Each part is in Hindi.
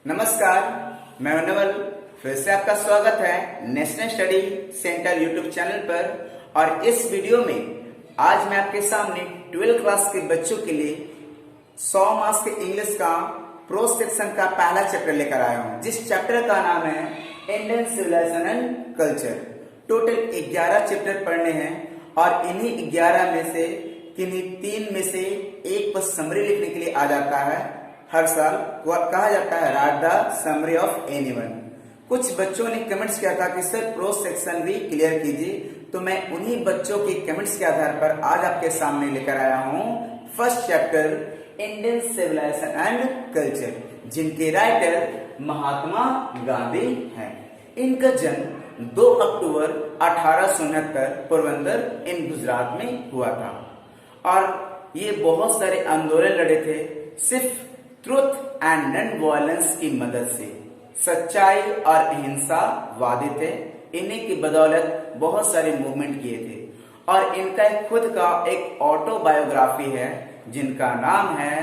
नमस्कार, मैं नवल। फिर से आपका स्वागत है national study centre YouTube channel पर। और इस वीडियो में आज मैं आपके सामने 12th क्लास के बच्चों के लिए 100 मार्क्स के इंग्लिश का प्रो सेक्शन का पहला चैप्टर लेकर आया हूं, जिस चैप्टर का नाम है Indian civilization and culture. Total 11 chapter पढ़ने हैं और इन्हीं 11 में से किन्हीं 3 में से एक पर समरी लिखने के लिए आ जाता है। हर साल कहा जाता है right the summary of anyone. कुछ बच्चों ने कमेंट्स किया था कि सर प्रो सेक्शन भी क्लियर कीजिए, तो मैं उन्हीं बच्चों के कमेंट्स के आधार पर आज आपके सामने लेकर आया हूं first chapter Indian civilization and culture, जिनके राइटर महात्मा गांधी हैं। इनका जन्म 2 अक्टूबर 1869 पोरबंदर इन गुजरात में हुआ था और ये बहुत सारे आंदोलन लड़े थे सिर्फ ट्रुथ एंड नॉन वायलेंस की मदद से। सच्चाई और अहिंसा वादी थे। इन्हीं की बदौलत बहुत सारे मूवमेंट किए थे और इनका खुद का एक ऑटोबायोग्राफी है जिनका नाम है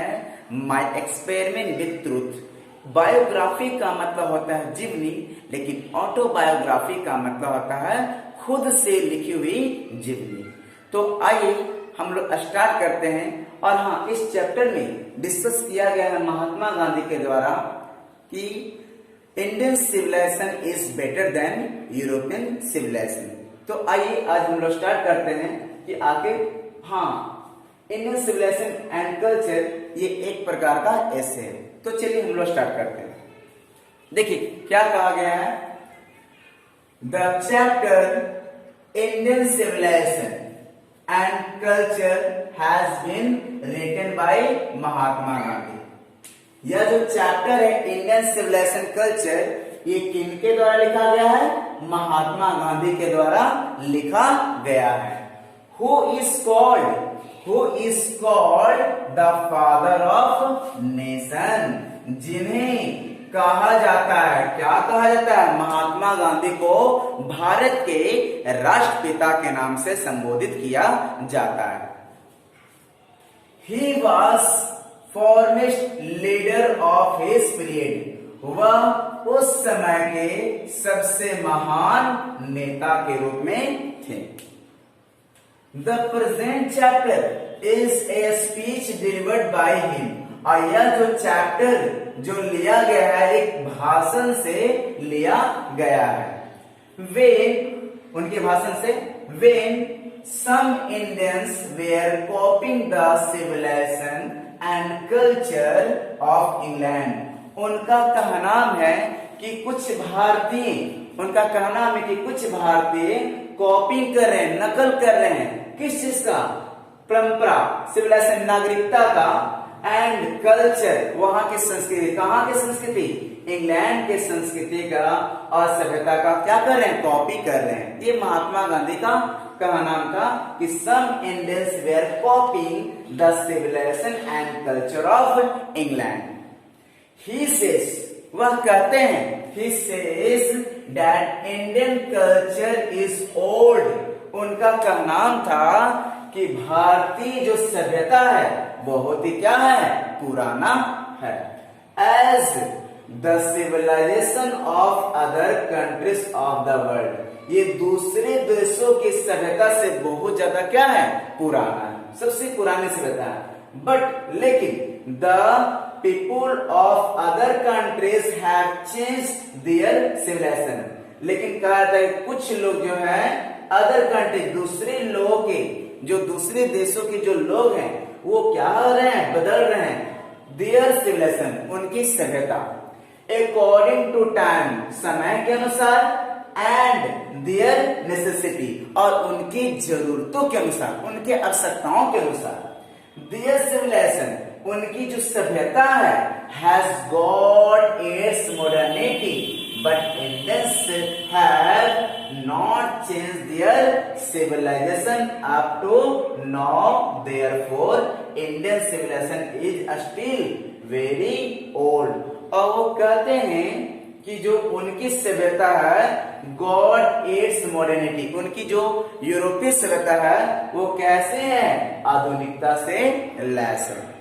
my experiment with truth. Biography का मतलब होता है जीवनी, लेकिन ऑटोबायोग्राफी का मतलब होता है खुद से लिखी हुई जीवनी। तो आइए हम लोग स्टार्ट करते हैं। और हाँ, इस चैप्टर में डिस्कस किया गया है महात्मा गांधी के द्वारा कि Indian civilization is better than European civilization. तो आइए आज हम लोग स्टार्ट करते हैं कि आखिर हाँ इंडियन सिविलाइजेशन एंड कल्चर ये एक प्रकार का ऐसे है। तो चलिए हम लोग स्टार्ट करते हैं। देखिए क्या कहा गया है, the chapter Indian civilization and culture has been written by Mahatma Gandhi. यह जो चैप्टर है इंडियन सिविलाइजेशन कल्चर, ये किनके द्वारा लिखा गया है? महात्मा गांधी के द्वारा लिखा गया है। Who is called the father of nation, जिन्हें कहा जाता है, क्या कहा जाता है? महात्मा गांधी को भारत के राष्ट्रपिता के नाम से संबोधित किया जाता है। He was foremost leader of his period, वह उस समय के सबसे महान नेता के रूप में थे। The present chapter is a speech delivered by him, और यह जो चैप्टर जो लिया गया है एक भाषण से लिया गया है। उनके भाषण से when some Indians were copying the civilization and culture of England, उनका कहना है कि कुछ भारतीय कॉपी कर रहे हैं, नकल कर रहे हैं। किस चीज का? परंपरा, सिविलाइजेशन, नागरिकता का, एंड कल्चर, वहां की संस्कृति। कहां की संस्कृति? इंग्लैंड के संस्कृति का और सभ्यता का क्या कर रहे हैं? कॉपी कर रहे हैं। ये महात्मा गांधी का कहना था कि some Indians were copying the civilisation and culture of England. He says, वह कहते हैं, he says that Indian culture is old. उनका कहना था कि भारतीय जो सभ्यता है बहुत ही क्या है? पुराना है। As the civilization of other countries of the world, ये दूसरे देशों की सभ्यता से बहुत ज्यादा क्या है? पुराना है, सबसे पुरानी सभ्यता है। बट लेकिन the people of other countries have changed their civilization, लेकिन कहा जाता है कुछ लोग जो है अदर कंट्री, दूसरे लोगों के, जो दूसरे देशों के जो लोग हैं वो क्या हो रहे हैं? बदल रहे हैं देयर सिविलाइजेशन, उनकी सभ्यता, अकॉर्डिंग टू टाइम, समय के अनुसार, एंड देयर नेसेसिटी, और उनकी जरूरतों के अनुसार, उनके आवश्यकताओं के अनुसार। देयर सिविलाइजेशन, उनकी जो सभ्यता है, has got its modernity, but Indians have not changed their civilization up to now. Therefore, Indian civilization is still very old. और वो कहते हैं कि जो उनकी सभ्यता है, गॉड इट्स मॉडर्निटी, उनकी जो यूरोपीय सभ्यता है वो कैसे है? आधुनिकता से लैस है।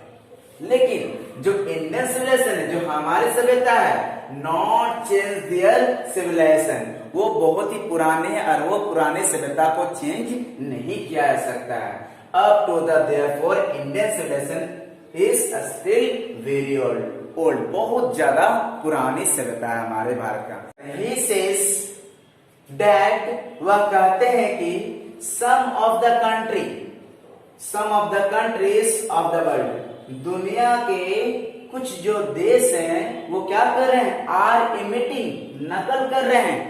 लेकिन जो इंडियन सिविलाइजेशन है, जो हमारी सभ्यता है, नॉट चेंज देयर सिविलाइजेशन, वो बहुत ही पुराने हैं और वो पुराने सभ्यता को चेंज नहीं किया जा सकता है। Up to the therefore Indian civilization is still very old, बहुत ज्यादा पुरानी सभ्यता है हमारे भारत का। ही सेज दैट, वह कहते हैं कि some of the countries of the world, दुनिया के कुछ जो देश हैं वो क्या कर रहे हैं, आर इमिटिंग, नकल कर रहे हैं।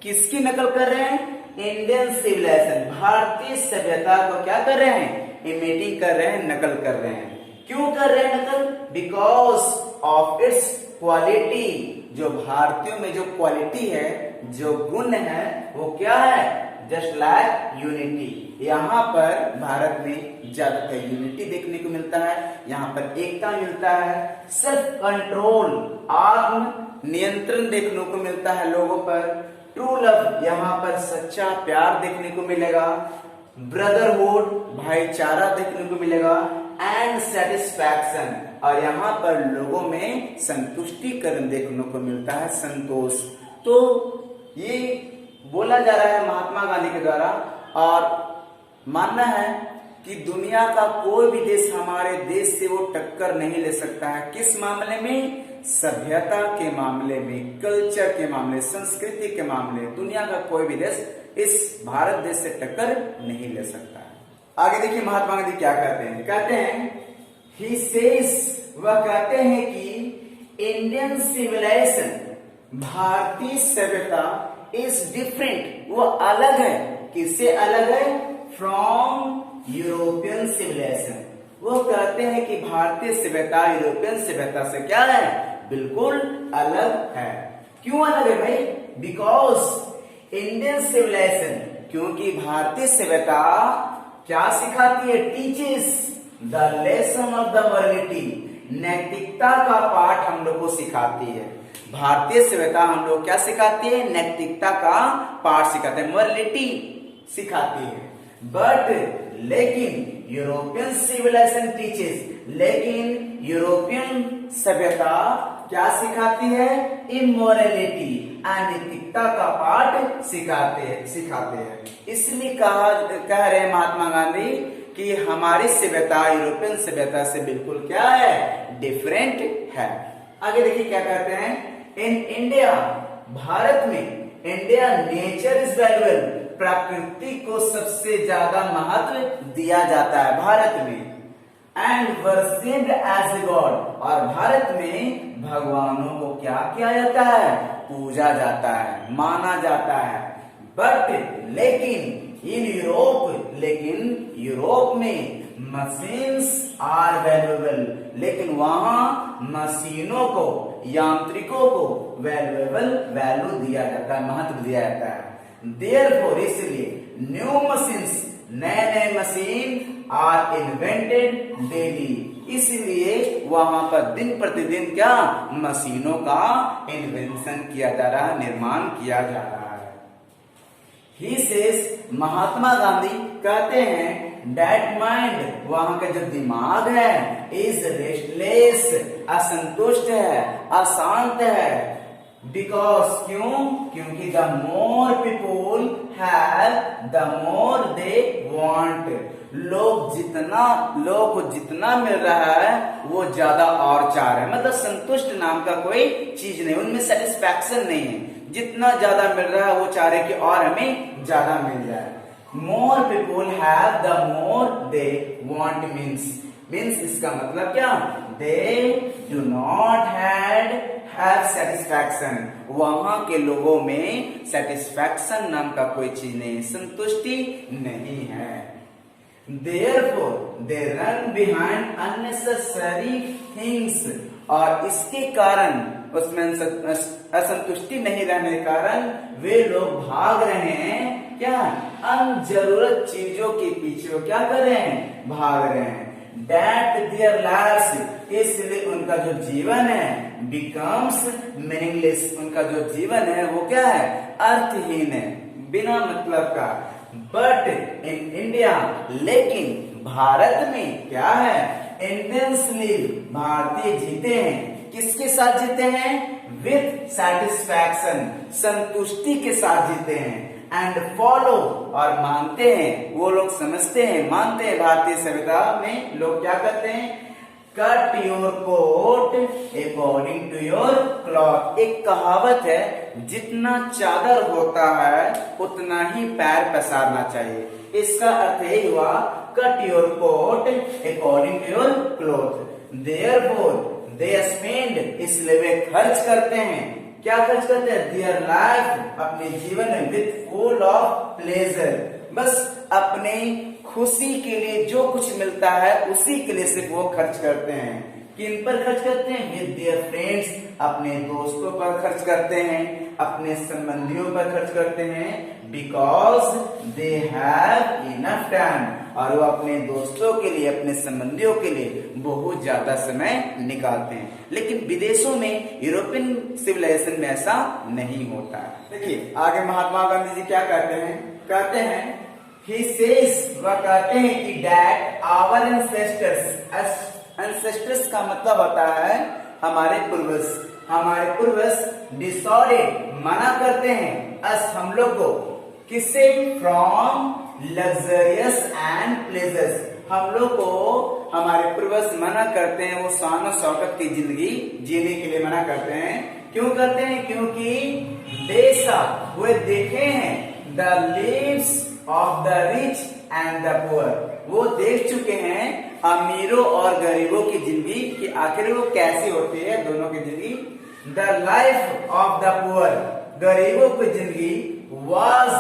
किसकी नकल कर रहे हैं, इंडियन सिविलाइजेशन, भारतीय सभ्यता को क्या कर रहे हैं, इमिटिंग कर रहे हैं, नकल कर रहे हैं। क्यों कर रहे हैं नकल, बिकॉज ऑफ इट्स क्वालिटी, जो भारतीयों में जो क्वालिटी है, जो गुण है, वो क्या है, जस्ट लाइक यूनिटी। यहाँ पर भारत में ज्यादातर यूनिटी देखने को मिलता है, यहाँ पर एकता मिलता है, सेल्फ कंट्रोल, आत्म नियंत्रण देखने को मिलता है लोगों पर, ट्रू लव, यहाँ पर सच्चा प्यार देखने को मिलेगा, ब्रदरहुड, भाईचारा देखने को मिलेगा, एंड सेटिस्फैक्शन, और यहाँ पर लोगों में संतुष्टिकरण देखने को मिलता है, संतोष। तो ये बोला जा रहा है महात्मा गांधी के द्वारा, और मानना है कि दुनिया का कोई भी देश हमारे देश से वो टक्कर नहीं ले सकता है। किस मामले में, सभ्यता के मामले में, कल्चर के मामले, संस्कृति के मामले, दुनिया का कोई भी देश इस भारत देश से टक्कर नहीं ले सकता है। आगे देखिए महात्मा गांधी क्या कहते हैं, कहते हैं ही सेज, वह कहते हैं कि इंडियन सिविलाइजेशन, भारतीय सभ्यता इज डिफरेंट, वो अलग है। किससे अलग है, फ्रॉम यूरोपियन सिविलाइजेशन। वो कहते हैं कि भारतीय सभ्यता यूरोपियन सभ्यता से क्या है, बिल्कुल अलग है। क्यों अलग है भाई, बिकॉज इंडियन सिविलाइजेशन, क्योंकि भारतीय सभ्यता क्या सिखाती है, teaches the lesson of the morality, नैतिकता का पाठ हम लोग को सिखाती है। भारतीय सभ्यता हम लोग क्या सिखाती है, नैतिकता का पाठ सिखाते हैं, मॉरलिटी सिखाती है। बट लेकिन यूरोपियन सिविलाइजेशन टीचेस, लेकिन यूरोपियन सभ्यता क्या सिखाती है, इमोरलिटी, अनैतिकता का पाठ सिखाते हैं। इसलिए कह रहे हैं महात्मा गांधी कि हमारी सभ्यता यूरोपियन सभ्यता से बिल्कुल क्या है, डिफरेंट है। आगे देखिए क्या कहते हैं, इन इंडिया, भारत में, इंडिया नेचर इज वैल्यूएबल, प्रकृति को सबसे ज्यादा महत्व दिया जाता है भारत में, एंड वर्शिप्ड एज गॉड, और भारत में भगवानों को क्या किया जाता है, पूजा जाता है, माना जाता है। बट लेकिन इन यूरोप, लेकिन यूरोप में मशीन्स आर वैल्यूएबल, लेकिन वहां मशीनों को, यांत्रिकों को वैल्यू दिया जाता है, महत्व दिया जाता है। देयरफॉर, इसलिए न्यू मशीन्स, नए मशीन आर इन्वेंटेड डेली, इसलिए वहां पर दिन प्रतिदिन क्या, मशीनों का इन्वेंशन किया जा रहा है, निर्माण किया जा रहा है। ही सेज, महात्मा गांधी कहते हैं, डेट माइंड, वहां का जो दिमाग है, इज रेस्टलेस, असंतुष्ट है, अशांत है। बिकॉज, क्यों, क्योंकि the more people have the more they want, लोग को जितना मिल रहा है वो ज्यादा और चाह रहे हैं, मतलब संतुष्ट नाम का कोई चीज नहीं, उनमें सेटिस्फैक्शन नहीं है, जितना ज्यादा मिल रहा है वो चाह रहे कि और हमें ज्यादा मिल जाए। More people have the more they want means इसका मतलब क्या, they do not have satisfaction, वहां के लोगों में सेटिस्फैक्शन नाम का कोई चीज नहीं, संतुष्टि नहीं है। Therefore, they run behind unnecessary things, और इसके कारण, उसमें असंतुष्टि नहीं रहने के कारण वे लोग भाग रहे हैं क्या, अनजरूरत चीजों के पीछे वो क्या कर रहे हैं, भाग रहे हैं। That their lives, इसलिए उनका जो जीवन है, becomes meaningless, उनका जो जीवन है वो क्या है, अर्थहीन है, बिना मतलब का। बट इन इंडिया, लेकिन भारत में क्या है, इंटेंसली भारतीय जीते हैं। किसके साथ जीते हैं? विथ सेटिस्फैक्शन, संतुष्टि के साथ जीते हैं। एंड फॉलो और मानते हैं, वो लोग समझते हैं, मानते हैं। भारतीय सभ्यता में लोग क्या करते हैं? Cut your coat according to your cloth. एक कहावत है, जितना चादर होता है उतना ही पैर पसारना चाहिए। इसका अर्थ यही हुआ, cut your coat according to your cloth. Therefore they spend, इसलिए वे खर्च करते हैं। क्या खर्च करते हैं? देयर लाइफ, अपने जीवन में, विथ फुल ऑफ प्लेजर, बस अपने खुशी के लिए जो कुछ मिलता है उसी के लिए सिर्फ वो खर्च करते हैं। किन पर खर्च करते हैं? विद देयर फ्रेंड्स, अपने दोस्तों पर खर्च करते हैं, अपने संबंधियों पर खर्च करते हैं। Because they have enough time, और वो अपने दोस्तों के लिए, अपने संबंधियों के लिए बहुत ज्यादा समय निकालते हैं। लेकिन विदेशों में, यूरोपियन सिविलाइजेशन में ऐसा नहीं होता है। देखिए आगे महात्मा गांधी जी क्या कहते हैं? कहते हैं He says, वह कहते हैं कि that our ancestors का मतलब होता है हमारे पूर्वज। हमारे पूर्वज डिसाइडेड, मना करते हैं, अस, हम लोग को, किससे? From luxurious and pleasures. हम लोग को हमारे पूर्वज मना करते हैं, वो शान शौकत की जिंदगी जीने के लिए मना करते हैं। क्यों करते हैं? क्योंकि देशा, वे देखे हैं, the leaves of the rich and the poor, वो देख चुके हैं अमीरों और गरीबों की जिंदगी कि आखिर वो कैसी होती है, दोनों की जिंदगी। The life of the poor, गरीबों की जिंदगी, वाज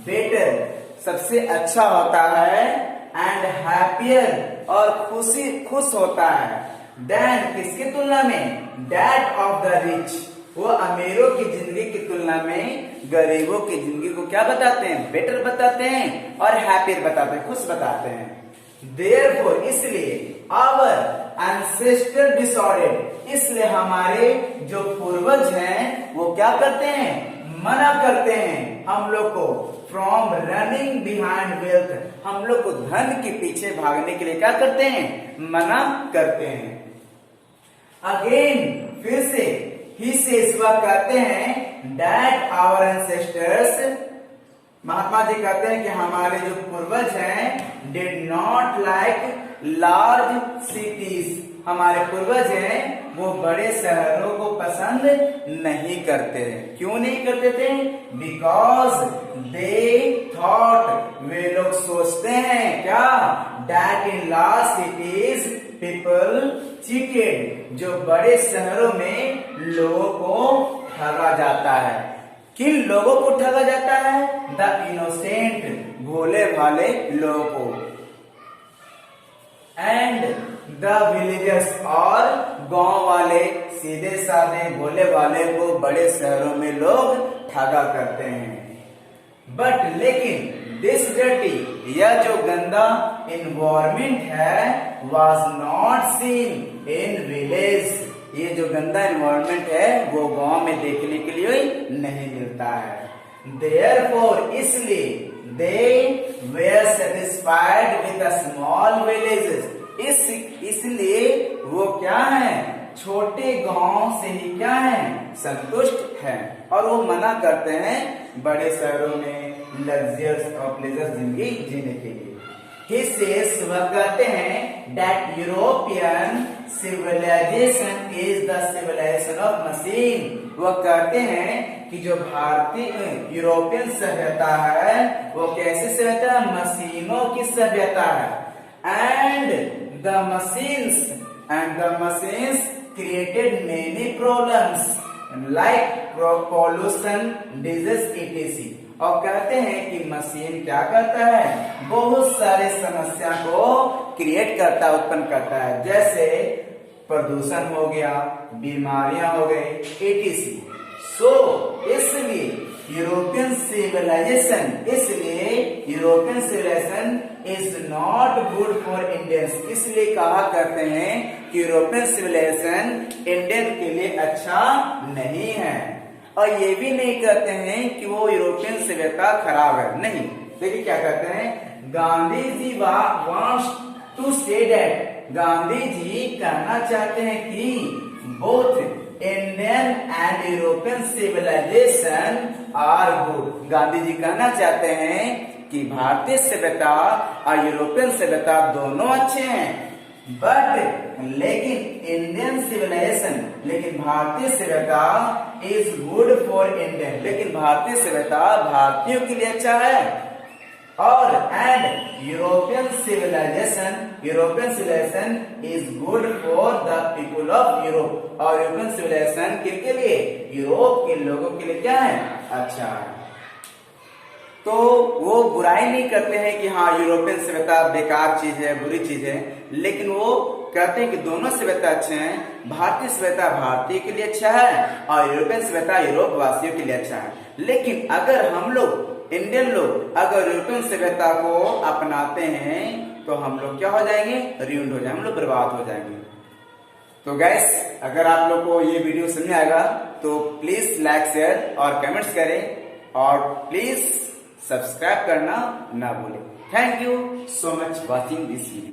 बेटर, सबसे अच्छा होता है, एंड हैप्पियर, और खुश होता है, देन, किसकी तुलना में? दैट ऑफ द रिच, वो अमीरों की जिंदगी की तुलना में गरीबों की जिंदगी को क्या बताते हैं? बेटर बताते हैं, और हैप्पियर बताते हैं, खुश बताते हैं। Therefore, इसलिए our ancestor decided, इसलिए हमारे जो पूर्वज हैं वो क्या करते हैं? मना करते हैं हम लोग को फ्रॉम रनिंग बिहाइंड वेल्थ, हम लोग को धन के पीछे भागने के लिए क्या करते हैं? मना करते हैं। अगेन, फिर से, ही सेज, वह कहते हैं, that our ancestors, Mahatma ji कहते हैं कि हमारे जो पूर्वज हैं, did not like large cities, हमारे पूर्वज हैं वो बड़े शहरों को पसंद नहीं करते हैं। क्यों नहीं करते थे? Because they thought, वे लोग सोचते हैं क्या? That in large cities people cheated, जो बड़े शहरों में लोगों को ठगा जाता है। किन लोगों को ठगा जाता है? द इनोसेंट, भोले भाले लोगों को, एंड द विलेजर्स, और गांव वाले, सीधे साधे भोले भाले को बड़े शहरों में लोग ठगा करते हैं। बट लेकिन दिस डर्टी, यह जो गंदा इन्वायरमेंट है, was not seen in village, ये जो गंदा एनवायरनमेंट है वो गांव में देखने के लिए नहीं मिलता है। Therefore, इसलिए they were satisfied with the small villages, इसलिए वो क्या है? छोटे गांव से ही क्या है? संतुष्ट है, और वो मना करते हैं बड़े शहरों में लग्जरियस और प्लेजर जिंदगी जीने के लिए। He says, वह कहते हैं, that European civilization is the civilization of machine, वह कहते हैं कि जो भारतीय यूरोपियन सभ्यता है वो कैसी सभ्यता है? मशीनों की सभ्यता है। And the machines created many problems like pollution, disease, etc, और कहते हैं कि मशीन क्या करता है? बहुत सारे समस्या को क्रिएट करता है, उत्पन्न करता है, जैसे प्रदूषण हो गया, बीमारियां हो गई, etc। सो इसलिए European civilization is not good for Indians, इसलिए कहा करते हैं कि यूरोपियन सिविलाइजेशन इंडियन के लिए अच्छा नहीं है। और ये भी नहीं कहते हैं कि वो यूरोपियन सभ्यता खराब है, नहीं। देखिए क्या कहते हैं, Gandhi ji wants to say that Gandhi ji कहना चाहते हैं कि both Indian and European civilisation are good. Gandhi ji कहना चाहते हैं कि भारतीय सभ्यता और यूरोपियन सभ्यता दोनों अच्छे हैं, बट लेकिन इंडियन सिविलाइजेशन, लेकिन भारतीय सभ्यता इज गुड फॉर इंडियन, लेकिन भारतीय सभ्यता भारतीयों के लिए अच्छा है। और and European civilization is good for the people of Europe, और यूरोपियन सिविलाइजेशन किसके लिए? यूरोप के लोगों के लिए क्या है? अच्छा है। तो वो बुराई नहीं करते हैं कि हाँ यूरोपियन सभ्यता बेकार चीज है, बुरी चीज है, लेकिन वो कहते हैं कि दोनों सभ्यता अच्छे हैं। भारतीय सभ्यता भारतीय के लिए अच्छा है और यूरोपियन सभ्यता यूरोप वासियों के लिए अच्छा है। लेकिन अगर हम लोग इंडियन लोग अगर यूरोपियन सभ्यता को अपनाते हैं तो हम लोग क्या हो जाएंगे? ruined हो जाएंगे, हम लोग बर्बाद हो जाएंगे। तो गाइस, अगर आप लोग को ये वीडियो समझ में आएगा तो प्लीज लाइक, शेयर और कमेंट्स करें और प्लीज सब्सक्राइब करना ना भूलें। Thank you so much watching this video.